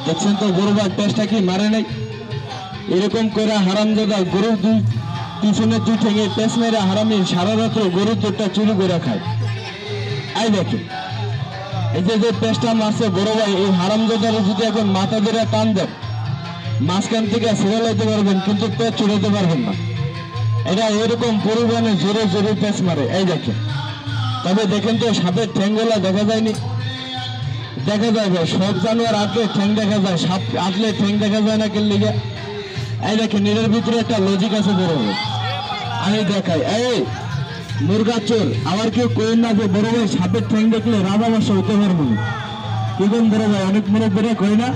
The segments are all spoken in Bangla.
দেখছেন তো গরুবার টেস্টটা কি মারে নাই এরকম করে হারামজাদা গরুর দুই পিছনে দুই ঠেঙে পেস মেরে হারামি সারা রাত্র গরুর দুধটা চুরি করে খায়। এই দেখেন এই যে পেস্টটা মারছে বড় ভাই, এই হারামজাদারে যদি এখন মাথা ধরে টান দেন মাঝখান থেকে ছেড়ে লাইতে পারবেন কিন্তু পেট ছুড়াতে পারবেন না। এটা এরকম পরিমাণে জোরে জোরে পেস মারে। এই দেখেন, তবে দেখেন তো সাপের ঠ্যাংগুলা দেখা যায়নি, দেখা যায় ভাই সব জানোয়ার আটলে ঠ্যাং দেখা যায়, সাপ আটলে ঠ্যাং দেখা যায় না কেন লিগে। এই দেখেন এর ভিতরে একটা লজিক আছে বড় ভাই, আমি দেখাই। এই মুরগা চোর আবার কেউ কইন না যে বড় ভাই সাপের ঠ্যাং দেখলে রাজা বাসা হইতে পারবো না, কিন্তু বড় ভাই অনেক মনে করে কই না।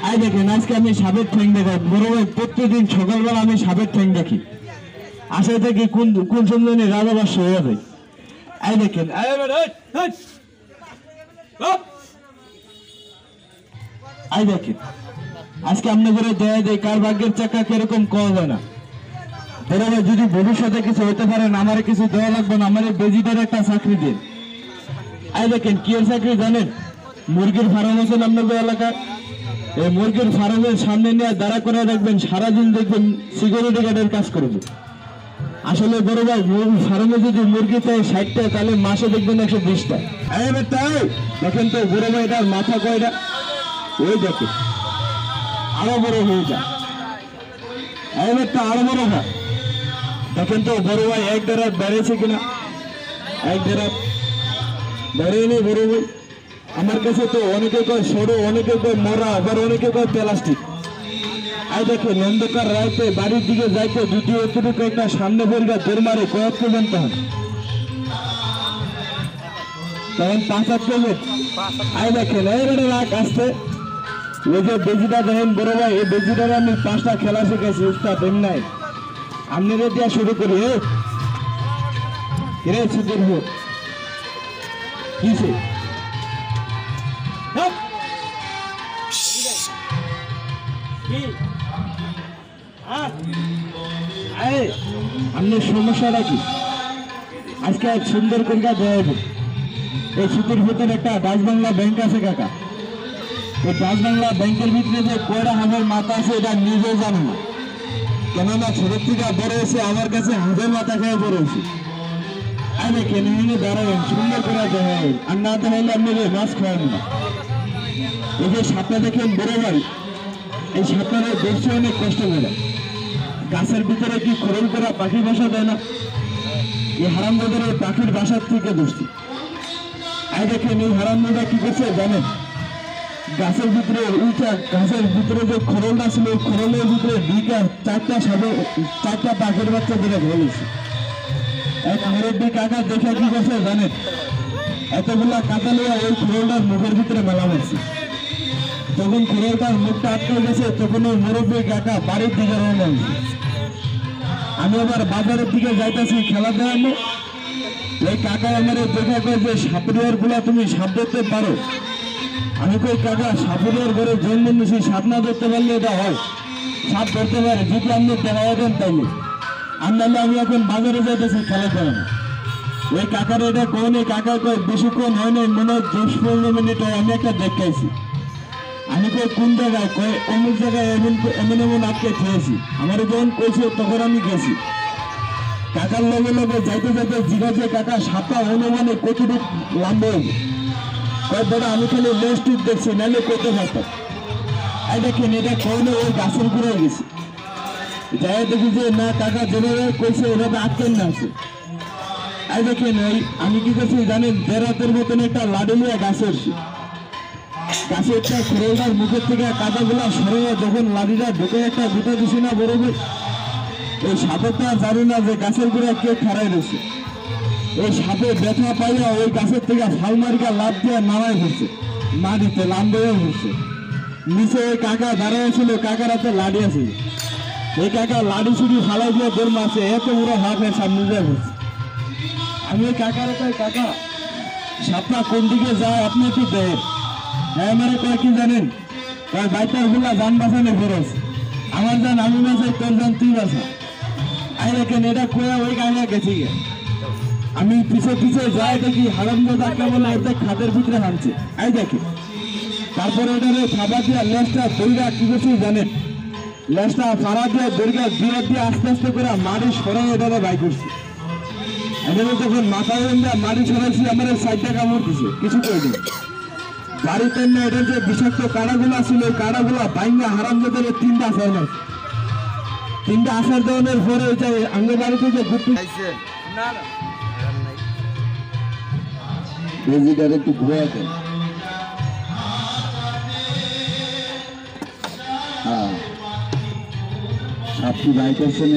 এই দেখেন আজকে আমি সাপের ঠ্যাং দেখাই বড় ভাই, প্রত্যেকদিন সকালবেলা আমি সাপের ঠ্যাং দেখি, আশা থেকে কোন কোন সময় রাজা বাসা হয়ে যায়। এই দেখেন এই দেখেন আজকে আপনাদের দেয়া দেয় কার ভাগ্যের চাকা কিরকম কওয়া যায় না। বড় ভাই যদি ভবিষ্যতে কিছু হতে পারেন আমার কিছু দেওয়া লাগবে না, আমার বেজিটার একটা চাকরি দিন। এই দেখেন কি এর চাকরি জানেন, মুরগির ফার্ম আছে আপনাদের এলাকায়, এই মুরগির ফার্মের সামনে নিয়ে দাঁড়া করে রাখবেন, সারাদিন দেখবেন সিকিউরিটি গার্ডের কাজ করবে। আসলে বড় ভাই ফার্মে যদি মুরগি চাই 60টা তাহলে মাসে দেখবেন 120টা। দেখেন তো বড় ভাই এটার মাথা কয়টা, ওই দেখেন আরো বড় হয়ে যায়, আরো বড় হয়। দেখেন তো বড় ভাই এক দেড়াত বেড়েছে কিনা, এক দেড়াত বেড়েনি বড় ভাই। আমার কাছে তো অনেকে কয় সরু, অনেকে কয় মরা, আবার অনেকে কয় প্লাস্টিক। এই দেখেন অন্ধকার রাইতে বাড়ির দিকে যাইতে দুটি অতিরিক্ত একটা সামনে পড়বে দৌড় মারে কয়েক পর্যন্ত হয় তখন 5-8 মিনিট। এই দেখেন এইবারে রাখ আসতে ওই যে বেজিটা দেখেন বড় ভাই, এই বেজিটার আমি 5টা খেলা শিখেছি উস্তাদ এমনি আপনি দিয়া শুরু করি। রে সুদের হোক কিসে আপনার সমস্যাটা কি আজকে সুন্দর করে দেওয়া হবে। এই শীতের ভিতরে একটা ডাচ বাংলা ব্যাংক আছে কাকা, এই ডাচ বাংলা ব্যাংকের ভিতরে যে কয়টা হাজার মাথা আছে এটা নিজেও জানো না, কেননা ছোট থেকে বড় হয়েছে আমার কাছে হাজার মাথা খেয়ে বড় হয়েছে। আমি কেন দাঁড়াবেন সুন্দর করে দেওয়া হবে, আর না দেখাইলে আপনি মাছ খাওয়ান না। এই যে সাপটা দেখেন বড় ভাই, এই সাপটারে দেখছে অনেক কষ্ট করে, গাছের ভিতরে কি খরল করা পাখি বাসা দেয় না, এই হারামজাদার এই পাখির বাসার থেকে দোষী। এই দেখেন এই হারামজাদা কি করছে জানেন, গাছের ভিতরে উঠা গাছের ভিতরে যে খরলটা ছিল ওই খরলের ভিতরে 4টা পাখির বাচ্চা ধরে ধরেছে। এক মুরব্বী কাকা দেখে কি করছে জানেন, এতগুলা কাটা নিয়ে ওই খরলটার মুখের ভিতরে মেলা মারছে। যখন খরলটার মুখটা আটকে গেছে তখন ওই মুরব্বী কাকা বাড়ির দিকে রওনা হয়েছে। আমি আবার বাজারের দিকে যাইতেছি খেলা দেওয়ানো, ওই কাকা আমার দেখা কয় যে সাপুরিয়ার গুলা তুমি সাপ ধরতে পারো। আমি কই কাকা সাপুরিয়ার ঘরে জন্ম নিয়েছি, সাপ না ধরতে পারলে এটা হয়, সাপ ধরতে পারে যদি আপনি দেখা দেন তাইলে। আর নাহলে আমি এখন বাজারে যাইতেছি খেলা দেওয়ানো। ওই কাকার এটা কোন কাকা কয় বেশিক্ষণ হয় নাই, মনে হয় 10-15 মিনিট হয়, আমি একটা দেখাইছি। আমি কই কোন জায়গায়, কয় অমুক জায়গায় এমন এমন আটকে খেয়েছি। আমার যখন কইছে তখন আমি গেছি, কাকার লগে লগে যাইতে যাইতে জিজ্ঞাসা কাকা সাপটা অনুমানে কতটুকু লম্বা হবে, কয় দাদা আমি খালি লেস্টুক দেখছি নাহলে করতে পারতাম। এই দেখেন এটা কইলে ওই গাছের ঘুরে গেছে, যাই দেখি যে না কাকা জেনারে কইছে ওভাবে আটকেন না আছে। এই দেখেন ওই আমি কি করছি জানেন, দেড়াতের মতন একটা লাডি নিয়ে গাছে উঠছি, গাছে একটা খোরলটার মুখের থেকে কাদাগুলা সরে যখন লাডিটা ঢুকে একটা গুটা দিছি না বড় ভাই, এই সাপেরটা জানি না যে গাছের গোড়ায় কে খাড়াই রয়েছে। এই সাপে ব্যথা পাইয়া ওই গাছের থেকে ফালমারিকা লাভ দিয়ে নামায় ঘুরছে, মাটিতে লাম্বেও ঘুরছে। নিচে ওই কাকা দাঁড়ায় ছিল, কাকার হাতে লাডি আছে, এই কাকা লাডি ছুটি ফালাই দিয়ে দৌড় মারছে, এত বড় হাফের সামনে দিয়ে ঘুরছে। আমি ওই কাকার কই কাকা সাপটা কোন দিকে যায় আপনি একটু দেন। হ্যাঁ আমার কয় কি জানেন, কয় বাইটার গুলা যান বাঁচানো খরচ, আমার যান আমি বাসাই, তোর যান তুই বাসা। আই দেখেন এটা কোয়া ওই গায়ে গেছি গে। আমি পিছে পিছে যাই দেখি হারামজাদা কেমন অর্ধেক খাদের ভিতরে হানছে। আই দেখে তারপরে ওটারে থাবা দিয়া লেজটা দইরা কি করছি জানেন, লেজটা ফাড়া দিয়ে দইরা দিয়ে দিয়ে আস্তে আস্তে করে মাটি সরাই ওটারে বাই করছি। এখানে তখন মাথায় মাটি সরাইছি, আমার 60টা কামড় দিছে, কিছু করে দিই বাড়িতে না। এটা যে বিষাক্ত কাড়াগুলা ছিল ওই কাড়াগুলা বাইঙ্গা হারামজাদার 3টা আসার মাছ, 3টা আসার দেওয়ানোর পরে ওইটা আঙ্গে বাড়িতে যে গুপ্তি বেজিটার একটু ঘুরে দেন। হ্যাঁ সাপটি বাই করছেন।